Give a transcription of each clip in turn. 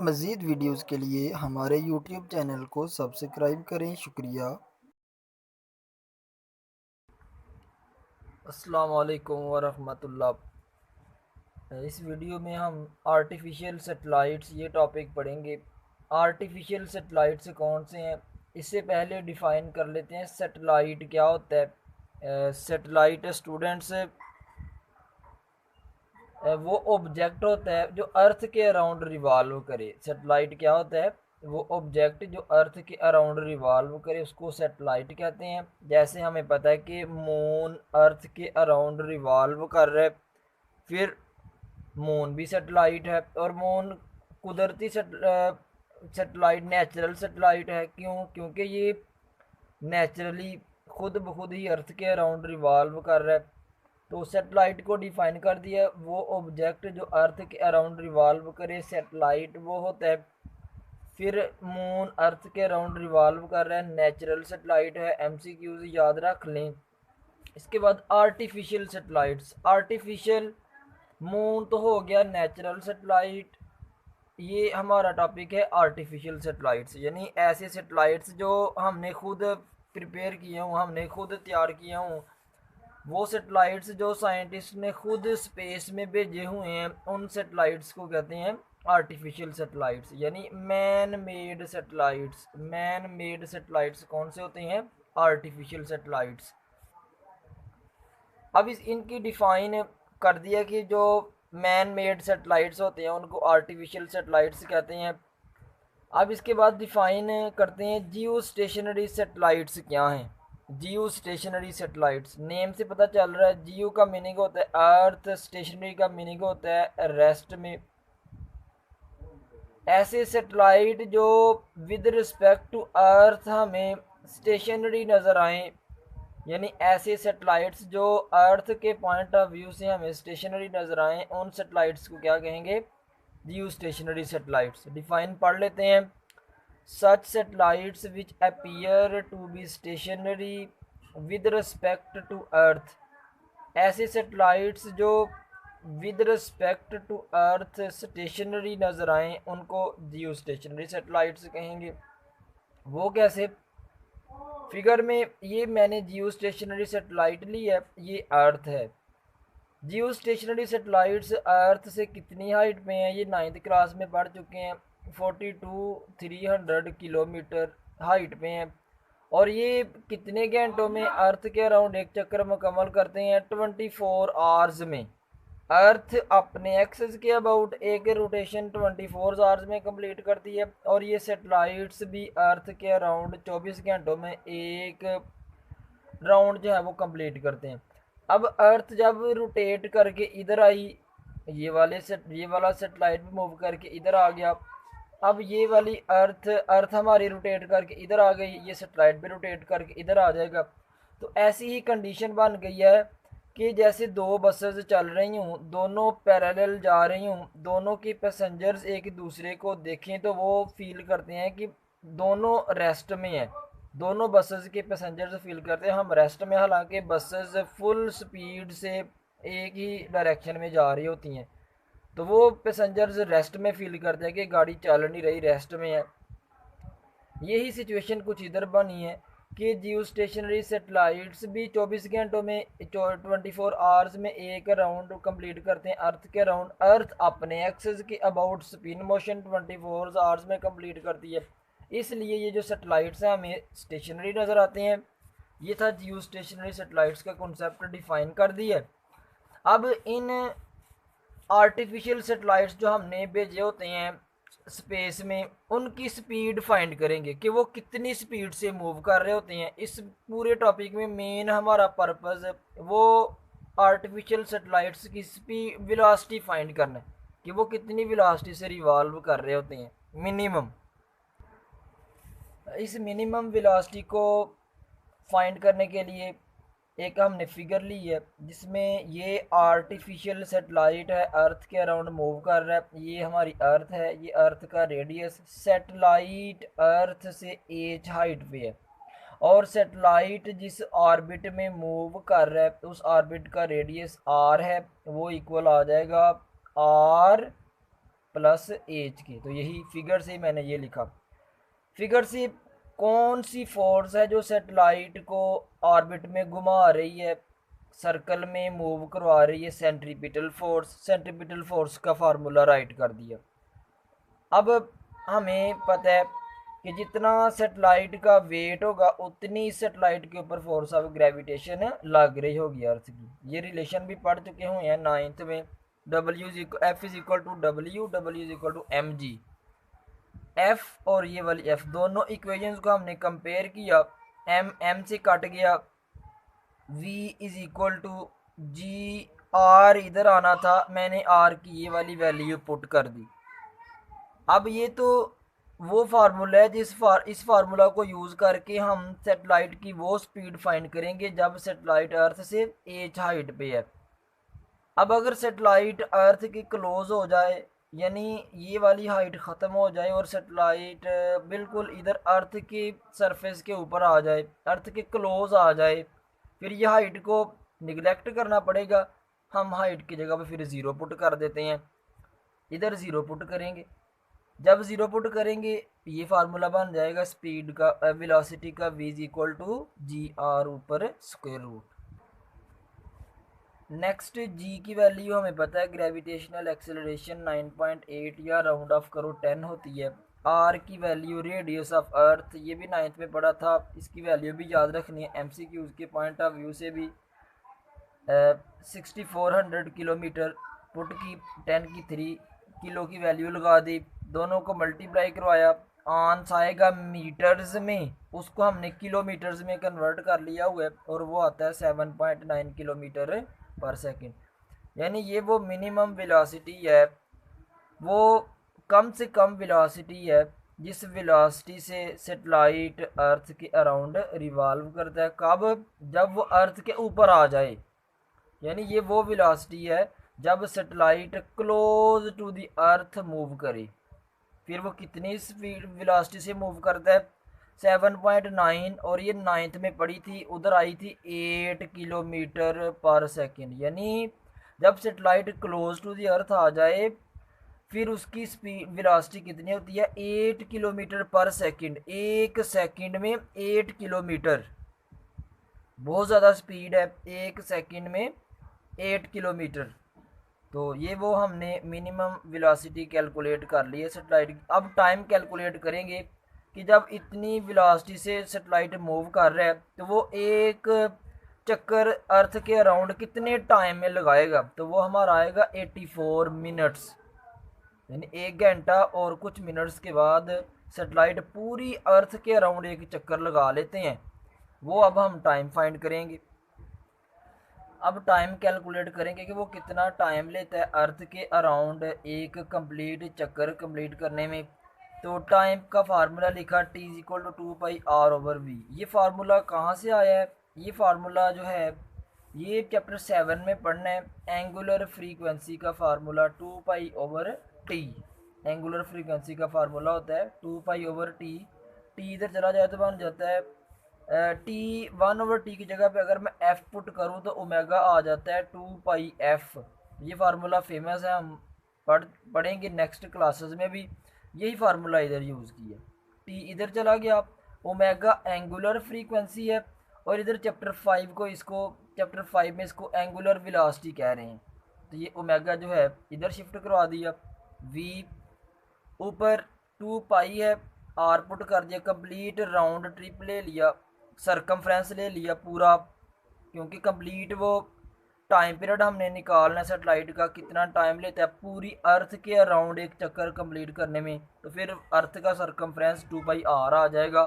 मज़ीद वीडियोज़ के लिए हमारे यूट्यूब चैनल को सब्सक्राइब करें। शुक्रिया। अस्सलाम वालेकुम वरहमतुल्लाह। इस वीडियो में हम आर्टिफिशियल सैटेलाइट्स ये टॉपिक पढ़ेंगे। आर्टिफिशियल सैटेलाइट्स कौन से हैं, इससे पहले डिफ़ाइन कर लेते हैं सैटेलाइट क्या होता है। सैटेलाइट स्टूडेंट्स वो ऑब्जेक्ट होता है जो अर्थ के अराउंड रिवॉल्व करे। सैटेलाइट क्या होता है? वो ऑब्जेक्ट जो अर्थ के अराउंड रिवॉल्व करे उसको सैटेलाइट कहते हैं। जैसे हमें पता है कि मून अर्थ के अराउंड रिवॉल्व कर रहा है, फिर मून भी सैटेलाइट है। और मून कुदरती सैटेलाइट नेचुरल सैटेलाइट है। क्यों? क्योंकि ये नेचुरली खुद ब खुद ही अर्थ के अराउंड रिवॉल्व कर रहा है। तो सैटेलाइट को डिफाइन कर दिया, वो ऑब्जेक्ट जो अर्थ के अराउंड रिवॉल्व करे सैटेलाइट वो होता है। फिर मून अर्थ के अराउंड रिवॉल्व कर रहा है, नेचुरल सैटेलाइट है। एमसीक्यूज याद रख लें। इसके बाद आर्टिफिशियल सैटेलाइट्स। आर्टिफिशियल, मून तो हो गया नेचुरल सैटेलाइट। ये हमारा टॉपिक है आर्टिफिशियल सैटेलाइट्स, यानी ऐसे सैटेलाइट्स जो हमने खुद प्रिपेयर किए हों, हमने खुद तैयार किए हों। वो सैटेलाइट्स जो साइंटिस्ट ने खुद स्पेस में भेजे हुए हैं उन सैटेलाइट्स को कहते हैं आर्टिफिशियल सैटेलाइट्स, यानी man made satellites. Man made satellites कौन से होते हैं? Artificial satellites. अब इस इनकी डिफ़ाइन कर दिया कि जो मैन मेड सैटेलाइट्स होते हैं उनको आर्टिफिशियल सैटेलाइट्स कहते हैं। अब इसके बाद डिफ़ाइन करते हैं जियो स्टेशनरी सैटेलाइट्स क्या हैं। जियो स्टेशनरी सैटेलाइट्स, नेम से पता चल रहा है। जियो का मीनिंग होता है अर्थ, स्टेशनरी का मीनिंग होता है रेस्ट में। ऐसे सैटेलाइट जो विद रिस्पेक्ट टू अर्थ हमें स्टेशनरी नज़र आए, यानी ऐसे सैटेलाइट्स जो अर्थ के पॉइंट ऑफ व्यू से हमें स्टेशनरी नज़र आए, उन सैटेलाइट्स को क्या कहेंगे? जियो स्टेशनरी सैटेलाइट्स। डिफाइन पढ़ लेते हैं। Such satellites which appear to be stationary with respect to earth. ऐसे सैटेलाइट्स जो with respect to earth stationary नज़र आए उनको जियो स्टेशनरी सैटेलाइट्स कहेंगे। वो कैसे? फिगर में ये मैंने जियो स्टेशनरी सैटेलाइट ली है, ये अर्थ है। जियो स्टेशनरी सैटेलाइट्स अर्थ से कितनी हाइट पे हैं? ये 9th क्लास में पढ़ चुके हैं। 42-300 किलोमीटर हाइट पे हैं। और ये कितने घंटों में अर्थ के अराउंड एक चक्कर मुकम्मल करते हैं? 24 आवर्स में। अर्थ अपने एक्सेस के अबाउट एक रोटेशन 24 आवर्स में कंप्लीट करती है। और ये सैटेलाइट्स भी अर्थ के अराउंड 24 घंटों में एक राउंड जो है वो कंप्लीट करते हैं। अब अर्थ जब रोटेट करके इधर आई, ये वाला सेटेलाइट भी मूव करके इधर आ गया। अब ये वाली अर्थ अर्थ हमारी रोटेट करके इधर आ गई, ये सेटेलाइट भी रोटेट करके इधर आ जाएगा। तो ऐसी ही कंडीशन बन गई है कि जैसे दो बसेस चल रही हूँ, दोनों पैरेलल जा रही हूँ, दोनों की पैसेंजर्स एक दूसरे को देखें तो वो फील करते हैं कि दोनों रेस्ट में हैं। दोनों बसेस के पैसेंजर्स फील करते हैं हम रेस्ट में, हालांकि बसेस फुल स्पीड से एक ही डायरेक्शन में जा रही होती हैं। तो वो पैसेंजर्स रेस्ट में फील करते हैं कि गाड़ी चल नहीं रही, रेस्ट में है। यही सिचुएशन कुछ इधर बनी है कि जियो स्टेशनरी सेटेलाइट्स भी 24 घंटों में 24 आवर्स में एक राउंड कंप्लीट करते हैं अर्थ के राउंड। अर्थ अपने एक्सेस के अबाउट स्पिन मोशन 24 आवर्स में कंप्लीट करती है। इसलिए ये जो सेटेलाइट्स हैं हमें स्टेशनरी नज़र आते हैं। ये था जियो स्टेशनरी सेटेलाइट्स का कॉन्सेप्ट डिफाइन कर दिया। अब इन आर्टिफिशियल सेटेलाइट्स जो हमने भेजे होते हैं स्पेस में, उनकी स्पीड फाइंड करेंगे कि वो कितनी स्पीड से मूव कर रहे होते हैं। इस पूरे टॉपिक में मेन हमारा पर्पस वो आर्टिफिशियल सेटेलाइट्स की स्पीड वेलोसिटी फाइंड करना है कि वो कितनी वेलोसिटी से रिवॉल्व कर रहे होते हैं मिनिमम। इस मिनिमम वेलोसिटी को फाइंड करने के लिए एक हमने फिगर ली है जिसमें ये आर्टिफिशियल सेटेलाइट है, अर्थ के अराउंड मूव कर रहा है। ये हमारी अर्थ है, ये अर्थ का रेडियस। सेटेलाइट अर्थ से एच हाइट पे है और सेटेलाइट जिस ऑर्बिट में मूव कर रहा है उस ऑर्बिट का रेडियस आर है। वो इक्वल आ जाएगा आर प्लस एच के। तो यही फिगर से मैंने ये लिखा। फिगर से कौन सी फोर्स है जो सैटेलाइट को ऑर्बिट में घुमा रही है, सर्कल में मूव करवा रही है? Centripetal force. सेंट्रीपिटल फोर्स का फार्मूला राइट कर दिया। अब हमें पता है कि जितना सेटेलाइट का वेट होगा उतनी सेटेलाइट के ऊपर फोर्स ऑफ ग्रेविटेशन लग रही होगी अर्थ की। ये रिलेशन भी पढ़ चुके हुए हैं 9th में। F is equal to W is equal to mg। F और ये वाली F दोनों इक्वेशंस को हमने कंपेयर किया, m से कट गया, V is equal to g, R इधर आना था, मैंने R की ये वाली वैल्यू पुट कर दी। अब ये तो वो फार्मूला है इस फार्मूला को यूज़ करके हम सेटेलाइट की वो स्पीड फाइंड करेंगे जब सेटेलाइट अर्थ से h हाइट पे है। अब अगर सेटेलाइट अर्थ के क्लोज हो जाए, यानी ये वाली हाइट ख़त्म हो जाए और सेटेलाइट बिल्कुल इधर अर्थ के सरफेस के ऊपर आ जाए, अर्थ के क्लोज आ जाए, फिर ये हाइट को निगलेक्ट करना पड़ेगा। हम हाइट की जगह पे फिर ज़ीरो पुट कर देते हैं, इधर ज़ीरो पुट करेंगे। जब ज़ीरो पुट करेंगे ये फार्मूला बन जाएगा स्पीड का, वेलोसिटी का, v is equal to g r ऊपर स्क्वायर रूट। नेक्स्ट g की वैल्यू हमें पता है, ग्रेविटेशनल एक्सेलरेशन 9.8 या राउंड ऑफ करो 10 होती है। r की वैल्यू रेडियस ऑफ अर्थ, ये भी 9th में पढ़ा था, इसकी वैल्यू भी याद रखनी है MCQs के पॉइंट ऑफ व्यू से भी। 6400 किलोमीटर पुट की, 10 की 3 किलो की वैल्यू लगा दी, दोनों को मल्टीप्लाई करवाया, आंस आएगा मीटर्स में, उसको हमने किलोमीटर्स में कन्वर्ट कर लिया हुआ है और वो आता है 7.9 किलोमीटर पर सेकंड। यानी ये वो मिनिमम वेलोसिटी है, वो कम से कम वेलोसिटी है जिस वेलोसिटी से सेटेलाइट अर्थ के अराउंड रिवॉल्व करता है। कब? जब वो अर्थ के ऊपर आ जाए, यानी ये वो वेलोसिटी है जब satellite close to the earth move करे। फिर वो कितनी स्पीड वेलोसिटी से मूव करता है? 7.9, और ये 9th में पड़ी थी, उधर आई थी 8 किलोमीटर पर सेकंड। यानी जब satellite close to the earth आ जाए फिर उसकी स्पीड वेलोसिटी कितनी होती है? 8 किलोमीटर पर सेकंड। एक सेकंड में 8 किलोमीटर, बहुत ज़्यादा स्पीड है, एक सेकंड में 8 किलोमीटर। तो ये वो हमने मिनिमम वेलोसिटी कैलकुलेट कर ली है सेटेलाइट की। अब टाइम कैलकुलेट करेंगे कि जब इतनी वेलोसिटी से सेटेलाइट मूव कर रहा है तो वो एक चक्कर अर्थ के अराउंड कितने टाइम में लगाएगा? तो वो हमारा आएगा 84 मिनट्स, यानी 1 घंटा और कुछ मिनट्स के बाद सेटेलाइट पूरी अर्थ के अराउंड एक चक्कर लगा लेते हैं। वो अब हम टाइम फाइंड करेंगे। अब टाइम कैलकुलेट करेंगे कि वो कितना टाइम लेता है अर्थ के अराउंड एक कंप्लीट चक्कर कंप्लीट करने में। तो टाइम का फार्मूला लिखा t is equal to 2πr/v। ये फार्मूला कहाँ से आया है? ये फार्मूला जो है ये चैप्टर 7 में पढ़ना है। एंगुलर फ्रीक्वेंसी का फार्मूला 2π/t। एंगुलर फ्रीक्वेंसी का फार्मूला होता है 2π/t। t इधर चला जाए तो बन जाता है T1/t की जगह पे अगर मैं f पुट करूँ तो ओमेगा आ जाता है 2πf। ये फार्मूला फेमस है, हम पढ़ेंगे नेक्स्ट क्लासेस में भी। यही फार्मूला इधर यूज़ किया। t इधर चला गया, ओमेगा एंगुलर फ्रीक्वेंसी है, और इधर चैप्टर 5 में इसको एंगुलर वेलोसिटी कह रहे हैं। तो ये ओमेगा जो है इधर शिफ्ट करवा दिया, v ऊपर 2π है, r पुट कर दिया, कंप्लीट राउंड ट्रिप ले लिया, सरकमफ्रेंस ले लिया पूरा, क्योंकि कंप्लीट वो टाइम पीरियड हमने निकालना है सेटेलाइट का, कितना टाइम लेता है पूरी अर्थ के अराउंड एक चक्कर कंप्लीट करने में। तो फिर अर्थ का सरकमफ्रेंस 2πr आ जाएगा।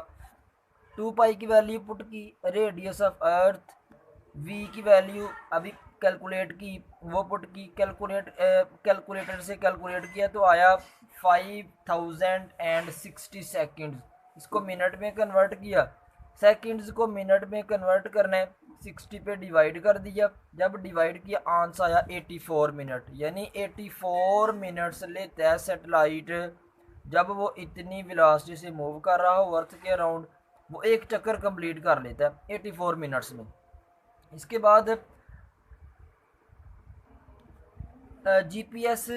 2π की वैल्यू पुट की, रेडियस ऑफ अर्थ, v की वैल्यू अभी कैलकुलेट की, वो पुट की, कैलकुलेटर से कैलकुलेट किया तो आया 5060 सेकेंड्स। इसको मिनट में कन्वर्ट किया, सेकंड्स को मिनट में कन्वर्ट करना है, 60 पे डिवाइड कर दिया, जब डिवाइड किया आंसर आया 84 मिनट। यानी 84 मिनट्स लेता है सेटेलाइट जब वो इतनी वेलोसिटी से मूव कर रहा हो अर्थ के अराउंड, वो एक चक्कर कंप्लीट कर लेता है 84 मिनट्स में। इसके बाद जीपीएस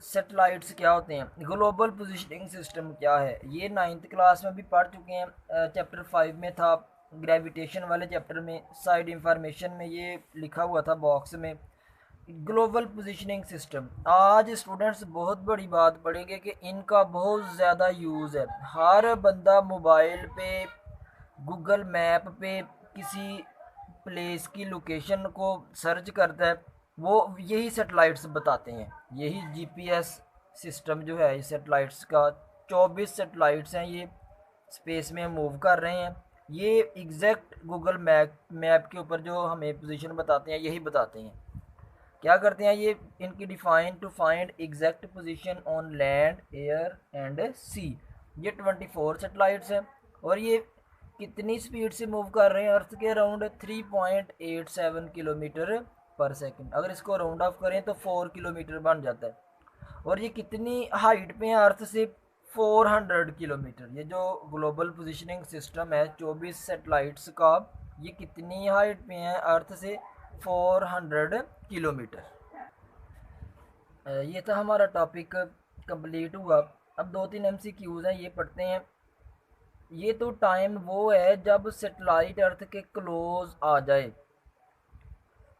सेटेलाइट्स क्या होते हैं, ग्लोबल पोजिशनिंग सिस्टम क्या है, ये 9th क्लास में भी पढ़ चुके हैं। चैप्टर 5 में था, ग्रेविटेशन वाले चैप्टर में, साइड इंफॉर्मेशन में ये लिखा हुआ था बॉक्स में, ग्लोबल पोजिशनिंग सिस्टम। आज स्टूडेंट्स बहुत बड़ी बात पढ़ेंगे कि इनका बहुत ज़्यादा यूज़ है। हर बंदा मोबाइल पे, गूगल मैप पे किसी प्लेस की लोकेशन को सर्च करता है, वो यही सेटेलाइट्स बताते हैं। यही जीपीएस सिस्टम जो है इस सेटेलाइट्स का, 24 सेटेलाइट्स हैं ये स्पेस में मूव कर रहे हैं। ये एग्जैक्ट गूगल मैप के ऊपर जो हमें पोजीशन बताते हैं यही बताते हैं। क्या करते हैं ये, इनकी define to find exact position on land, air and sea. ये 24 सेटेलाइट्स हैं और ये कितनी स्पीड से मूव कर रहे हैं अर्थ के अराउंड, 3.87 किलोमीटर पर सेकंड। अगर इसको राउंड ऑफ करें तो 4 किलोमीटर बन जाता है। और ये कितनी हाइट पे है अर्थ से, 400 किलोमीटर। ये जो ग्लोबल पोजिशनिंग सिस्टम है 24 सेटेलाइट्स का, ये कितनी हाइट पे है अर्थ से, 400 किलोमीटर। ये था हमारा टॉपिक, कंप्लीट हुआ। अब 2-3 MCQs हैं, ये पढ़ते हैं। ये तो टाइम वो है जब सेटेलाइट अर्थ के क्लोज आ जाए,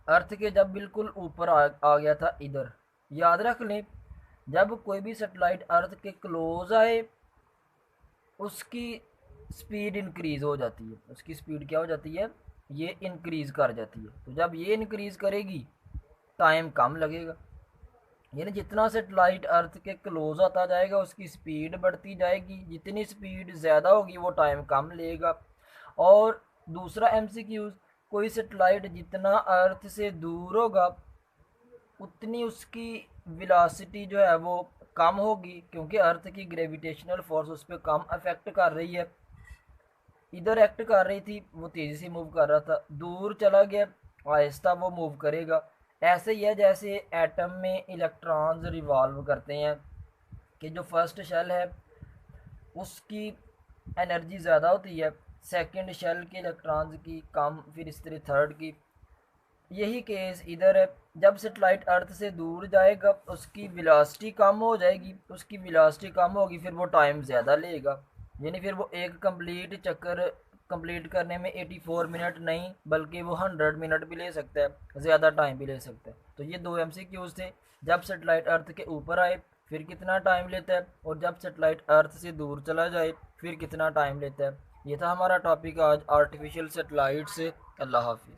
अर्थ के जब बिल्कुल ऊपर आ गया था इधर। याद रख लें, जब कोई भी सेटेलाइट अर्थ के क्लोज आए उसकी स्पीड इंक्रीज हो जाती है। उसकी स्पीड क्या हो जाती है, ये इंक्रीज कर जाती है। तो जब ये इंक्रीज करेगी टाइम कम लगेगा, यानी जितना सेटेलाइट अर्थ के क्लोज आता जाएगा उसकी स्पीड बढ़ती जाएगी। जितनी स्पीड ज़्यादा होगी वो टाइम कम लेगा। और दूसरा MCQ, कोई सेटेलाइट जितना अर्थ से दूर होगा उतनी उसकी वेलोसिटी जो है वो कम होगी, क्योंकि अर्थ की ग्रेविटेशनल फोर्स उस पर कम अफेक्ट कर रही है। इधर एक्ट कर रही थी, वो तेज़ी से मूव कर रहा था, दूर चला गया आहिस्ता वो मूव करेगा। ऐसे ही है जैसे एटम में इलेक्ट्रॉन्स रिवॉल्व करते हैं, कि जो फर्स्ट शेल है उसकी एनर्जी ज़्यादा होती है, सेकंड शेल के इलेक्ट्रॉन्स की कम, फिर इस तरह थर्ड की। यही केस इधर है, जब सेटेलाइट अर्थ से दूर जाएगा उसकी वेलोसिटी कम हो जाएगी। उसकी वेलोसिटी कम होगी फिर वो टाइम ज़्यादा लेगा, यानी फिर वो एक कंप्लीट चक्कर कंप्लीट करने में 84 मिनट नहीं बल्कि वो 100 मिनट भी ले सकता है, ज़्यादा टाइम भी ले सकता है। तो ये 2 MCQs थे। जब सेटेलाइट अर्थ के ऊपर आए फिर कितना टाइम लेता है, और जब सेटेलाइट अर्थ से दूर चला जाए फिर कितना टाइम लेता है। ये था हमारा टॉपिक आज, आर्टिफिशियल सेटेलाइट से। अल्लाह हाफिज़।